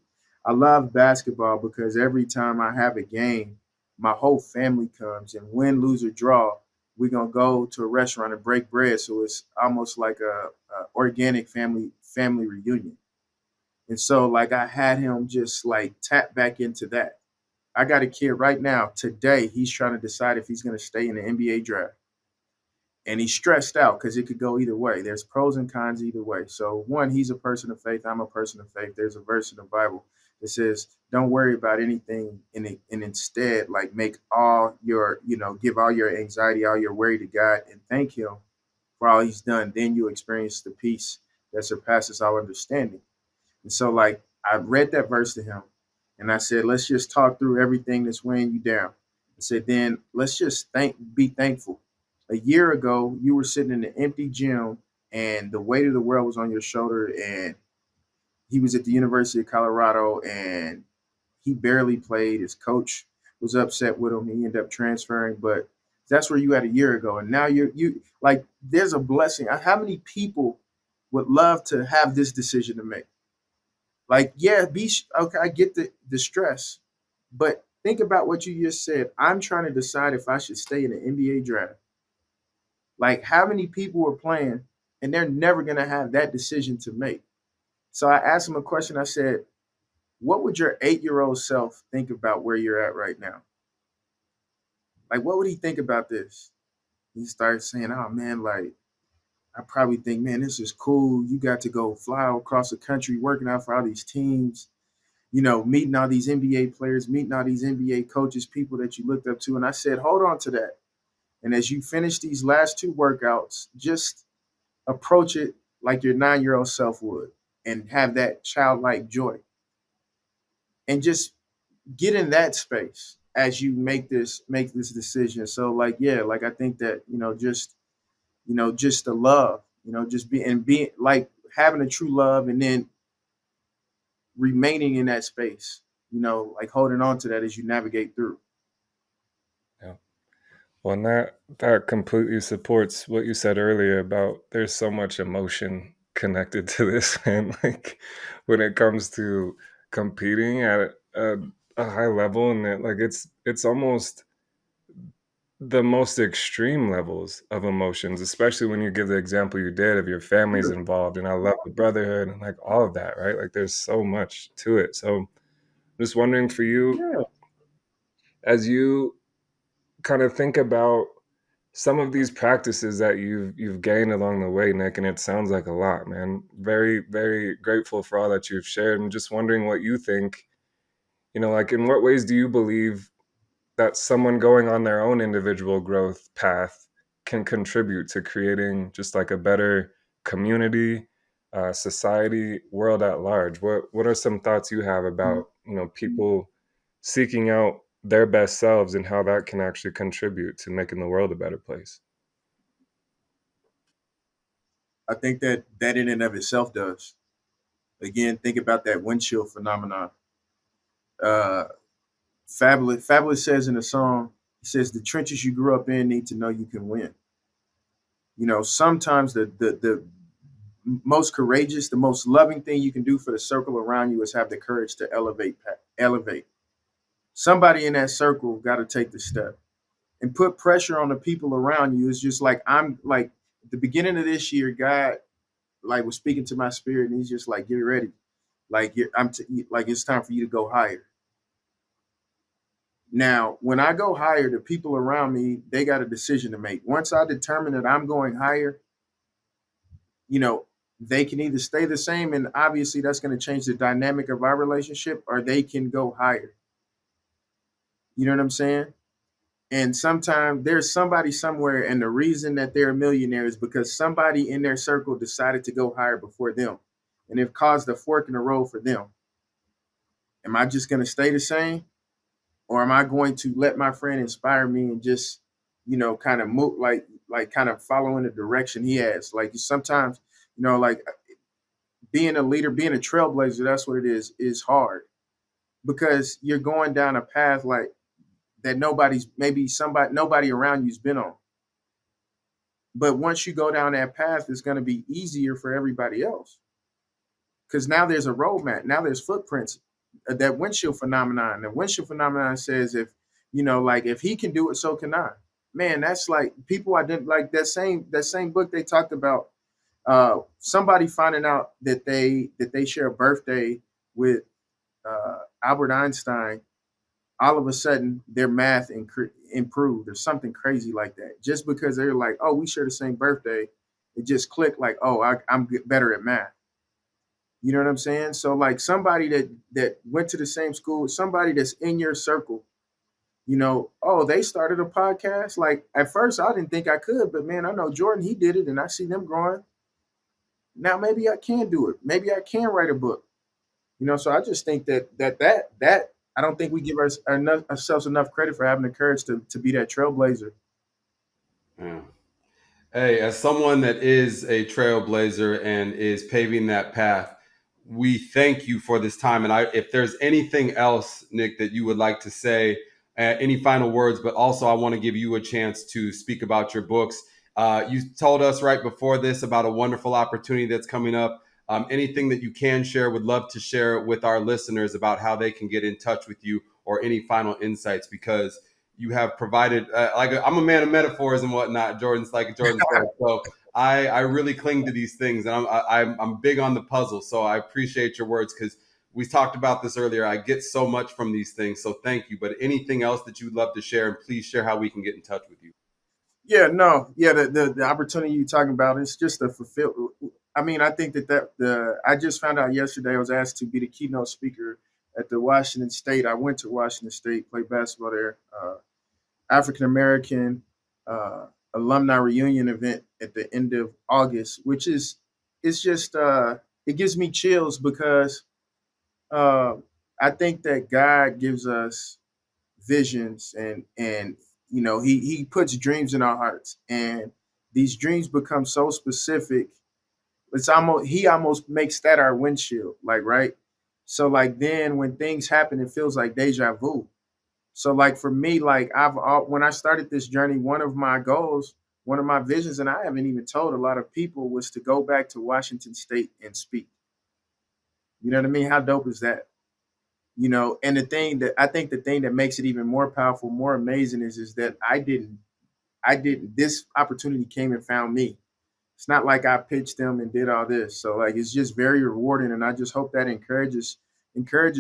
I love basketball because every time I have a game, my whole family comes, and win, lose, or draw, we're gonna go to a restaurant and break bread. So it's almost like a organic family reunion. And so like I had him just like tap back into that. I got a kid right now today. He's trying to decide if he's gonna stay in the NBA draft, and he's stressed out because it could go either way. There's pros and cons either way. So one, he's a person of faith. I'm a person of faith. There's a verse in the Bible that says, "Don't worry about anything, and instead, like make all your, give all your anxiety, all your worry to God, and thank Him for all He's done. Then you experience the peace that surpasses all understanding." And so, like, I read that verse to him, and I said, "Let's just talk through everything that's weighing you down." I said, "Then let's just be thankful. A year ago, you were sitting in an empty gym, and the weight of the world was on your shoulder, and he was at the University of Colorado, and he barely played. His coach was upset with him. He ended up transferring, but that's where you had a year ago, and now you like there's a blessing. How many people would love to have this decision to make? Like, yeah, okay. I get the stress, but think about what you just said. I'm trying to decide if I should stay in the NBA draft. Like, how many people are playing, and they're never gonna have that decision to make? So I asked him a question. I said, "What would your 8-year-old self think about where you're at right now? Like, what would he think about this?" He started saying, "Oh man, like I probably think, man, this is cool. You got to go fly across the country working out for all these teams, meeting all these NBA players, meeting all these NBA coaches, people that you looked up to." And I said, hold on to that. And as you finish these last 2 workouts, just approach it like your 9-year-old self would, and have that childlike joy. And just get in that space as you make this decision. So like, yeah, like I think that, just the love, just being like having a true love, and then remaining in that space, like holding on to that as you navigate through. Yeah. Well, and that completely supports what you said earlier about there's so much emotion connected to this, man. Like when it comes to competing at a high level, and that like it's almost the most extreme levels of emotions, especially when you give the example you did of your family's involved. And I love the brotherhood and like all of that, right? Like there's so much to it. So I'm just wondering for you, Yeah. as you kind of think about some of these practices that you've gained along the way, Nick, and it sounds like a lot, man. Very, very grateful for all that you've shared. And just wondering what you think, like in what ways do you believe that someone going on their own individual growth path can contribute to creating just like a better community, society, world at large? What are some thoughts you have about people seeking out their best selves and how that can actually contribute to making the world a better place? I think that in and of itself does. Again, think about that windshield phenomenon. Uh, Fabulous says in a song, he says, the trenches you grew up in need to know you can win. Sometimes the most courageous, the most loving thing you can do for the circle around you is have the courage to elevate. Somebody in that circle got to take the step and put pressure on the people around you. It's just like, I'm like, at the beginning of this year, God like was speaking to my spirit, and he's just like, get ready. Like like it's time for you to go higher. Now, when I go higher, the people around me, they got a decision to make. Once I determine that I'm going higher, you know, they can either stay the same, and obviously that's going to change the dynamic of our relationship, or they can go higher. You know what I'm saying? And sometimes there's somebody somewhere, and the reason that they're a millionaire is because somebody in their circle decided to go higher before them, and it caused a fork in the road for them. Am I just going to stay the same, or am I going to let my friend inspire me and just, kind of move, like kind of following the direction he has? Like sometimes, like being a leader, being a trailblazer, that's what it is hard, because you're going down a path like that nobody around you's been on. But once you go down that path, it's going to be easier for everybody else, because now there's a roadmap. Now there's footprints. That windshield phenomenon. The windshield phenomenon says, if like if he can do it, so can I. Man, that's like people identify like that same book they talked about. Somebody finding out that they share a birthday with Albert Einstein. All of a sudden, their math improved or something crazy like that. Just because they're like, oh, we share the same birthday, it just clicked. Like, oh, I'm better at math. You know what I'm saying? So like somebody that went to the same school, somebody that's in your circle, oh, they started a podcast. Like at first I didn't think I could, but man, I know Jordan, he did it, and I see them growing. Now maybe I can do it. Maybe I can write a book. So I just think that I don't think we give ourselves enough credit for having the courage to be that trailblazer. Yeah. Hey, as someone that is a trailblazer and is paving that path, we thank you for this time. And if there's anything else, Nick, that you would like to say, any final words, but also I want to give you a chance to speak about your books. You told us right before this about a wonderful opportunity that's coming up. Anything that you can share, would love to share with our listeners about how they can get in touch with you, or any final insights, because you have provided, I'm a man of metaphors and whatnot. Jordan said. So I really cling to these things, and I'm big on the puzzle. So I appreciate your words, because we talked about this earlier. I get so much from these things. So thank you. But anything else that you'd love to share, and please share how we can get in touch with you. Yeah, no, yeah, the opportunity you're talking about is just a fulfill. I mean, I think I just found out yesterday I was asked to be the keynote speaker at the Washington State. I went to Washington State, played basketball there. African American alumni reunion event at the end of August, which is it's just it gives me chills, because uh, I think that God gives us visions, and he puts dreams in our hearts, and these dreams become so specific. He almost makes that our windshield, like, right. So like then when things happen, it feels like deja vu. So like for me, like when I started this journey, one of my goals, one of my visions, and I haven't even told a lot of people, was to go back to Washington State and speak. You know what I mean? How dope is that? And the thing that makes it even more powerful, more amazing, is that this opportunity came and found me. It's not like I pitched them and did all this. So like it's just very rewarding, and I just hope that encourages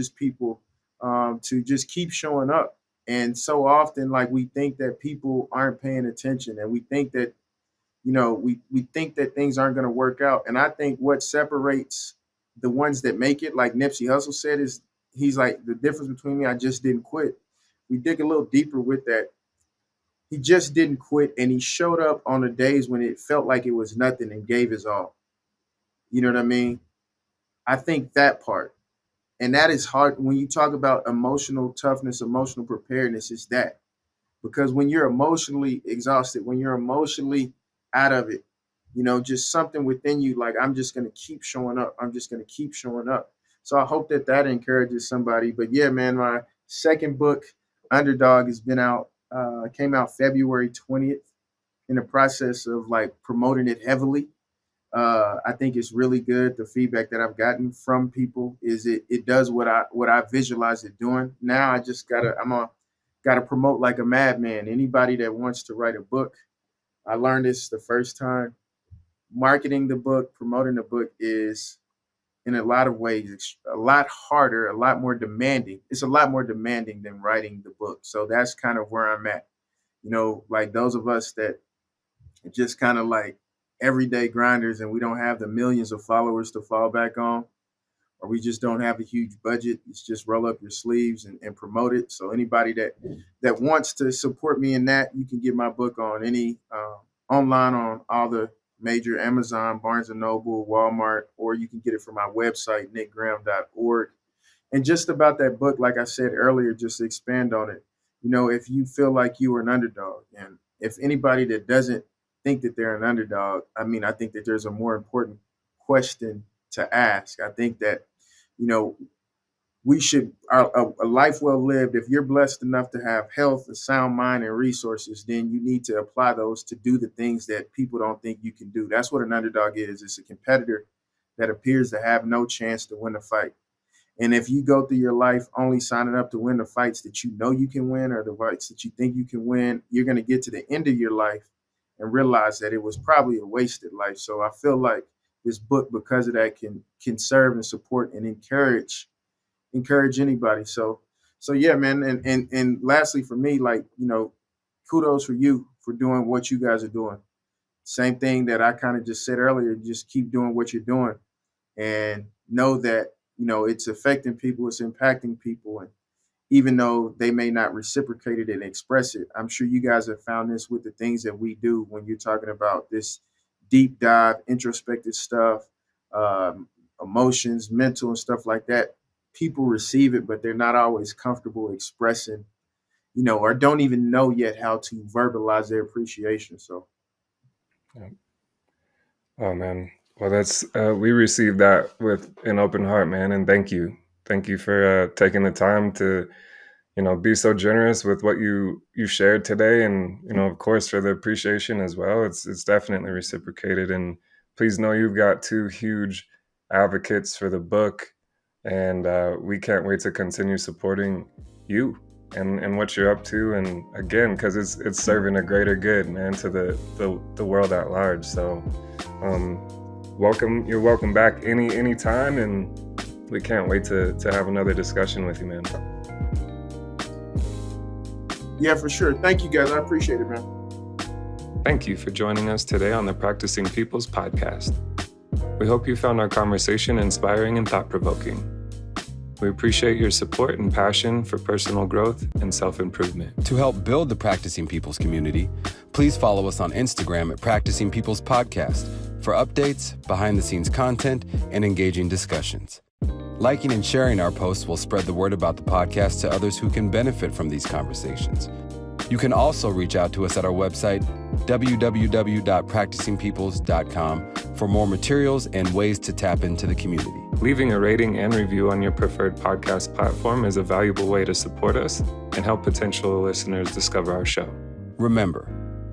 people to just keep showing up. And so often, like, we think that people aren't paying attention, and we think that we think that things aren't going to work out. And I think what separates the ones that make it, like Nipsey Hussle said, is he's like, the difference between me, I just didn't quit. We dig a little deeper with that. He just didn't quit, and he showed up on the days when it felt like it was nothing and gave his all. You know what I mean? I think that part. And that is hard when you talk about emotional toughness, emotional preparedness, is that. Because when you're emotionally exhausted, when you're emotionally out of it, just something within you, like, I'm just going to keep showing up. I'm just going to keep showing up. So I hope that encourages somebody. But yeah, man, my second book, Underdog, has been out, came out February 20th, in the process of like promoting it heavily. I think it's really good. The feedback that I've gotten from people is it does what I visualize it doing. Now I just gotta promote like a madman. Anybody that wants to write a book, I learned this the first time. Marketing the book, promoting the book is in a lot of ways a lot harder, a lot more demanding. It's a lot more demanding than writing the book. So that's kind of where I'm at. Like those of us that just kind of like everyday grinders and we don't have the millions of followers to fall back on, or we just don't have a huge budget. It's just roll up your sleeves and promote it. So anybody that wants to support me in that, you can get my book on any online on all the major Amazon, Barnes and Noble, Walmart, or you can get it from my website, nickgraham.org. And just about that book, like I said earlier, just to expand on it, if you feel like you are an underdog, and if anybody that doesn't think that they're an underdog, I think that there's a more important question to ask. I think that, we should, a life well lived, if you're blessed enough to have health, a sound mind, and resources, then you need to apply those to do the things that people don't think you can do. That's what an underdog is. It's a competitor that appears to have no chance to win a fight. And if you go through your life only signing up to win the fights that you know you can win, or the fights that you think you can win, you're going to get to the end of your life and realize that it was probably a wasted life. So I feel like this book, because of that, can serve and support and encourage anybody. So yeah, man. And lastly, for me, like, kudos for you for doing what you guys are doing. Same thing that I kind of just said earlier, just keep doing what you're doing and know that, it's affecting people, it's impacting people. And even though they may not reciprocate it and express it, I'm sure you guys have found this with the things that we do when you're talking about this deep dive, introspective stuff, emotions, mental and stuff like that. People receive it, but they're not always comfortable expressing, or don't even know yet how to verbalize their appreciation. So. Yeah. Oh man. Well, that's we received that with an open heart, man, and thank you for taking the time to, be so generous with what you shared today, and of course for the appreciation as well. It's definitely reciprocated, and please know you've got two huge advocates for the book, and we can't wait to continue supporting you and what you're up to, and again, because it's serving a greater good, man, to the world at large. So you're welcome back any time, and we can't wait to have another discussion with you, man. Yeah, for sure. Thank you, guys. I appreciate it, man. Thank you for joining us today on the Practicing Peoples podcast. We hope you found our conversation inspiring and thought-provoking. We appreciate your support and passion for personal growth and self-improvement. To help build the Practicing Peoples community, please follow us on Instagram at Practicing Peoples Podcast for updates, behind-the-scenes content, and engaging discussions. Liking and sharing our posts will spread the word about the podcast to others who can benefit from these conversations. You can also reach out to us at our website, www.practicingpeoples.com, for more materials and ways to tap into the community. Leaving a rating and review on your preferred podcast platform is a valuable way to support us and help potential listeners discover our show. Remember,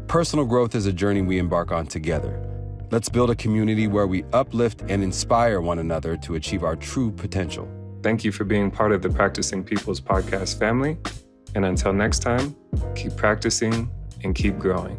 personal growth is a journey we embark on together. Let's build a community where we uplift and inspire one another to achieve our true potential. Thank you for being part of the Practicing Peoples podcast family. And until next time, keep practicing and keep growing.